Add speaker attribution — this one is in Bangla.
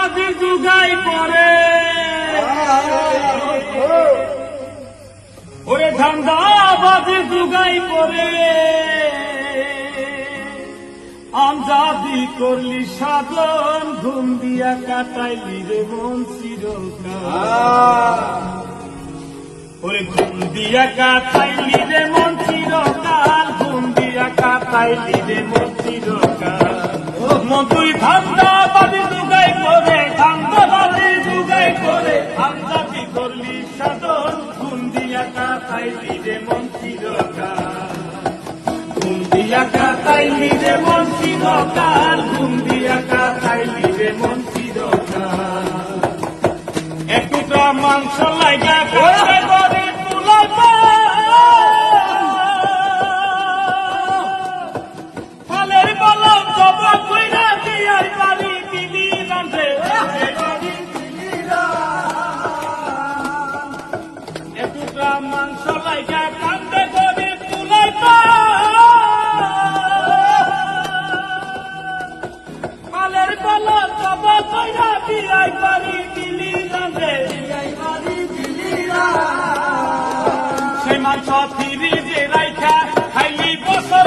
Speaker 1: বাজি যুগাই পরে ওরে ধান্দা বাজি যুগাই পরে আমজাদি করলি সাধন ঘুম দিয়া কাটাইলি রে মন চিরকাল ওরে ঘুম দিয়া কাটাইলি রে মন চিরকাল ঘুম দিয়া কাটাইলি রে মন চিরকাল মধুই ধান্দা বাজি যুগাই করে ধান্দা বাজি যুগাই করে আমজাদি করলি সাধন ঘুম দিয়া কাটাইলি রে মন চিরকাল ঘুম দিয়া কাটাইলি রে মন চিরকাল ঘুম দিয়া কাটাইলি রে মন চিরকাল এক টুকরা মাংস লাগা কাছে করে তুলাবা ফালের বলম তব কইরা দিয়ার বাড়ি দিলি রাঁধে এক টুকরা মাংস লাগা কান্দে করে তুলাবা ফালের বলম তব কইরা দিয়ার বাড়ি দিলি রাঁধে সেই মাংস ফিরি যে রাইখা খাইলি বছর